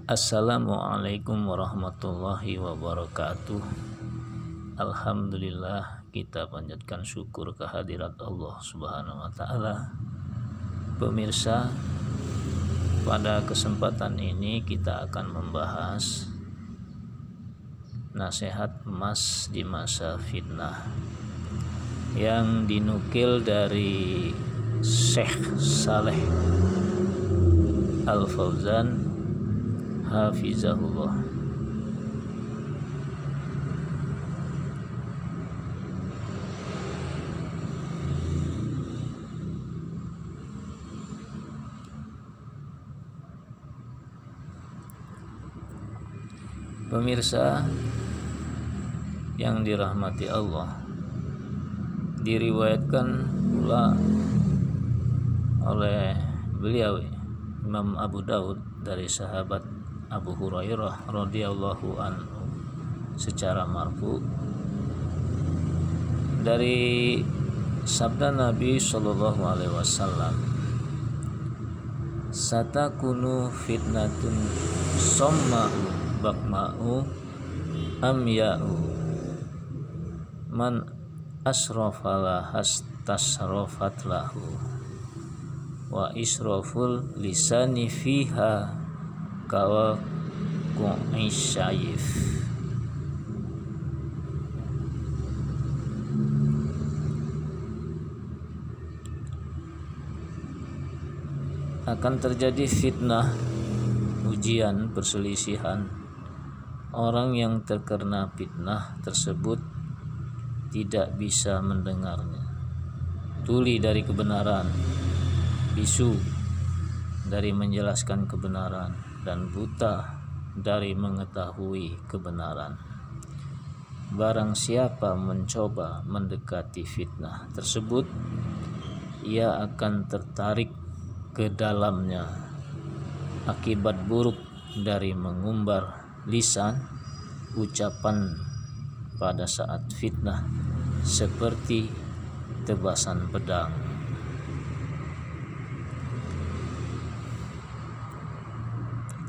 Assalamualaikum warahmatullahi wabarakatuh. Alhamdulillah, kita panjatkan syukur kehadirat Allah Subhanahu wa Ta'ala. Pemirsa, pada kesempatan ini kita akan membahas nasihat emas di masa fitnah yang dinukil dari Syekh Saleh Al-Fauzan hafizahullah. Pemirsa yang dirahmati Allah, diriwayatkan pula oleh beliau Imam Abu Daud dari sahabat Abu Hurairah radhiyallahu anhu secara marfu dari sabda Nabi sallallahu alaihi wasallam, satakunu fitnatun samma'u bakma'u amya'u man asrafa hastasrafat lahu wa israful lisani fiha kawa ku'isyayif. Akan terjadi fitnah, ujian, perselisihan. Orang yang terkena fitnah tersebut tidak bisa mendengarnya, tuli dari kebenaran, bisu dari menjelaskan kebenaran, dan buta dari mengetahui kebenaran. Barang siapa mencoba mendekati fitnah tersebut, ia akan tertarik ke dalamnya. Akibat buruk dari mengumbar lisan, ucapan pada saat fitnah seperti tebasan pedang.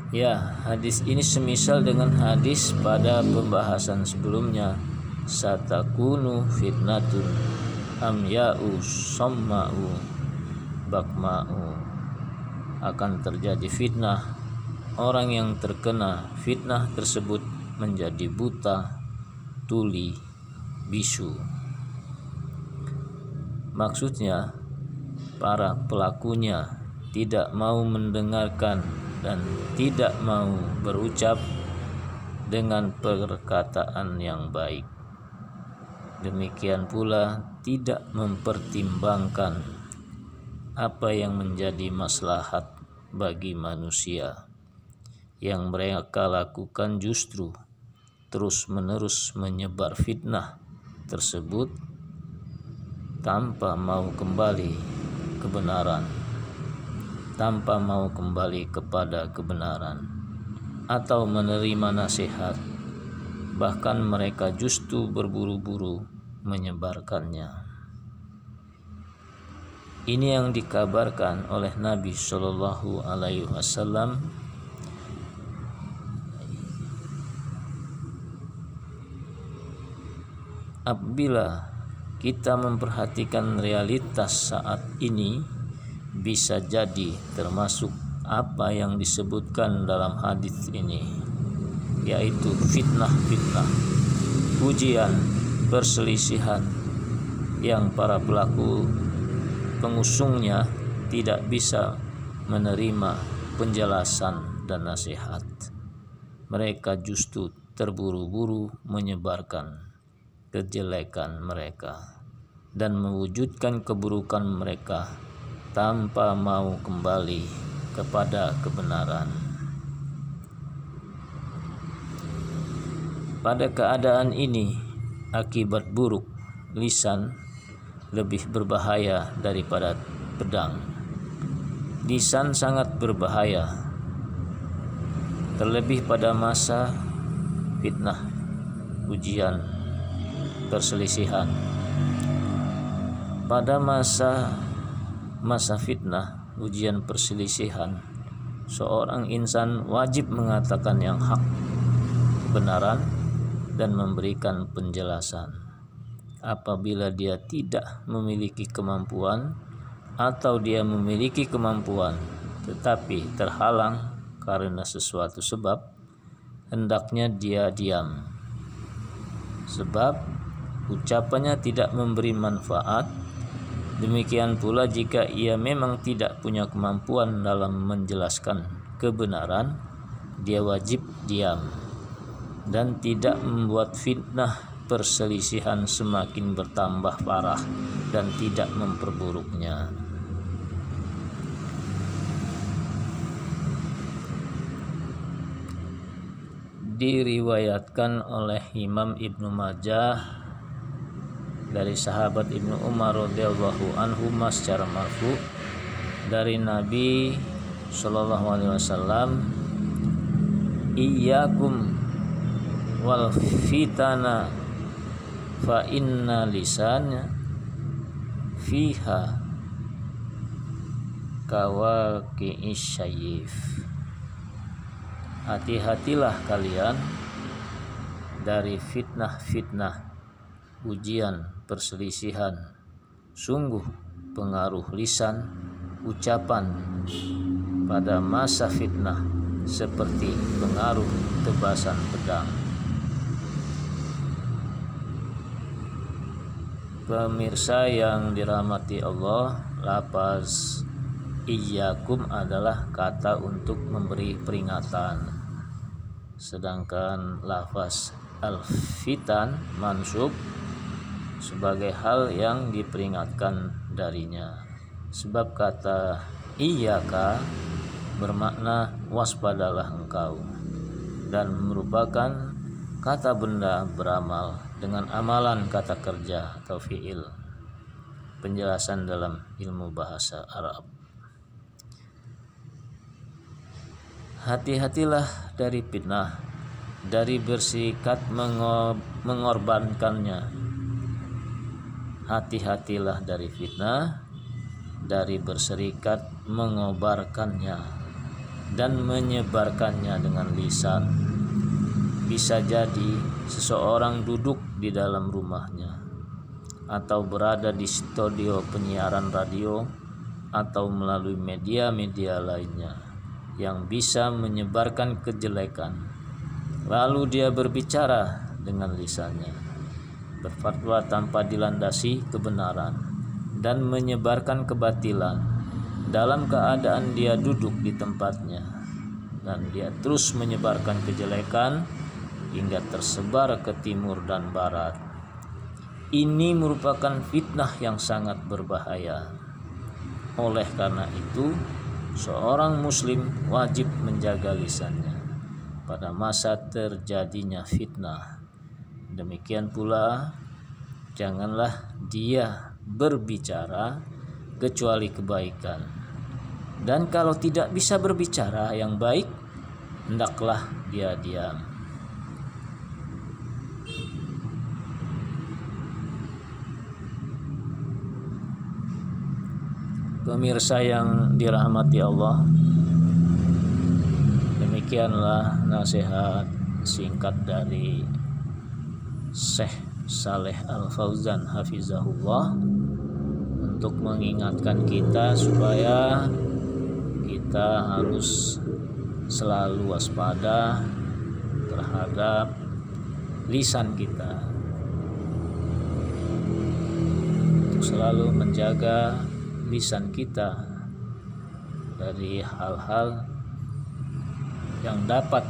Ya, hadis ini semisal dengan hadis pada pembahasan sebelumnya, satakunu fitnatun amya'u samma'u bakma'u. Akan terjadi fitnah, orang yang terkena fitnah tersebut menjadi buta, tuli, bisu. Maksudnya, para pelakunya tidak mau mendengarkan dan tidak mau berucap dengan perkataan yang baik. Demikian pula tidak mempertimbangkan apa yang menjadi maslahat bagi manusia. Yang mereka lakukan justru terus-menerus menyebar fitnah tersebut tanpa mau kembali kebenaran, tanpa mau kembali kepada kebenaran atau menerima nasihat. Bahkan mereka justru berburu-buru menyebarkannya. Ini yang dikabarkan oleh Nabi Shallallahu alaihi wasallam apabila kita memperhatikan realitas saat ini, bisa jadi termasuk apa yang disebutkan dalam hadis ini, yaitu fitnah-fitnah, ujian, perselisihan yang para pelaku pengusungnya tidak bisa menerima penjelasan dan nasihat. Mereka justru terburu-buru menyebarkan kejelekan mereka dan mewujudkan keburukan mereka tanpa mau kembali kepada kebenaran. Pada keadaan ini, akibat buruk lisan lebih berbahaya daripada pedang. Lisan sangat berbahaya, terlebih pada masa fitnah, ujian, perselisihan. Pada masa fitnah, ujian, perselisihan, seorang insan wajib mengatakan yang hak, kebenaran, dan memberikan penjelasan. Apabila dia tidak memiliki kemampuan atau dia memiliki kemampuan tetapi terhalang karena sesuatu sebab, hendaknya dia diam. Sebab ucapannya tidak memberi manfaat. Demikian pula jika ia memang tidak punya kemampuan dalam menjelaskan kebenaran, dia wajib diam dan tidak membuat fitnah perselisihan semakin bertambah parah dan tidak memperburuknya. Diriwayatkan oleh Imam Ibnu Majah dari sahabat Ibnu Umar radhiyallahu anhu secara marfu dari Nabi sallallahu alaihi wasallam, iyyakum wal fitana fa inna lisannya fiha kawaqi'is syayif. Hati-hatilah kalian dari fitnah-fitnah, ujian, perselisihan. Sungguh pengaruh lisan, ucapan pada masa fitnah seperti pengaruh tebasan pedang. Pemirsa yang dirahmati Allah, lafaz iyyakum adalah kata untuk memberi peringatan, sedangkan lafaz al-fitan mansub sebagai hal yang diperingatkan darinya. Sebab kata iyyaka bermakna waspadalah engkau, dan merupakan kata benda beramal dengan amalan kata kerja atau fi'il. Penjelasan dalam ilmu bahasa Arab. Hati-hatilah dari fitnah, dari bersikat mengorbankannya. Hati-hatilah dari fitnah, dari berserikat mengobarkannya dan menyebarkannya dengan lisan. Bisa jadi seseorang duduk di dalam rumahnya atau berada di studio penyiaran radio atau melalui media-media lainnya yang bisa menyebarkan kejelekan. Lalu dia berbicara dengan lisannya, berfatwa tanpa dilandasi kebenaran, dan menyebarkan kebatilan dalam keadaan dia duduk di tempatnya, dan dia terus menyebarkan kejelekan hingga tersebar ke timur dan barat. Ini merupakan fitnah yang sangat berbahaya. Oleh karena itu, seorang muslim wajib menjaga lisannya pada masa terjadinya fitnah. Demikian pula, janganlah dia berbicara kecuali kebaikan. Dan kalau tidak bisa berbicara yang baik, hendaklah dia diam. Pemirsa yang dirahmati Allah, demikianlah nasihat singkat dari Syekh Saleh Al-Fauzan hafizahullah untuk mengingatkan kita supaya kita harus selalu waspada terhadap lisan kita, untuk selalu menjaga lisan kita dari hal-hal yang dapat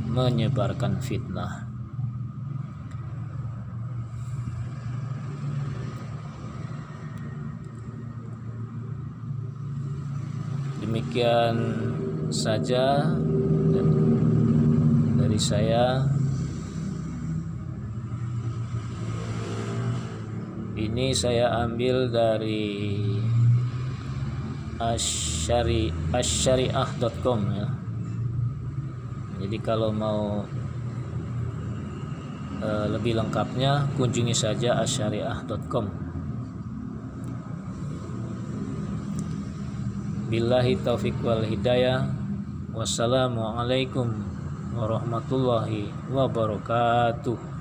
menyebarkan fitnah. Demikian saja dari saya. Ini saya ambil dari asyariah.com ya. Jadi kalau mau lebih lengkapnya kunjungi saja asyariah.com. Billahi taufik wal hidayah. Wassalamualaikum warahmatullahi wabarakatuh.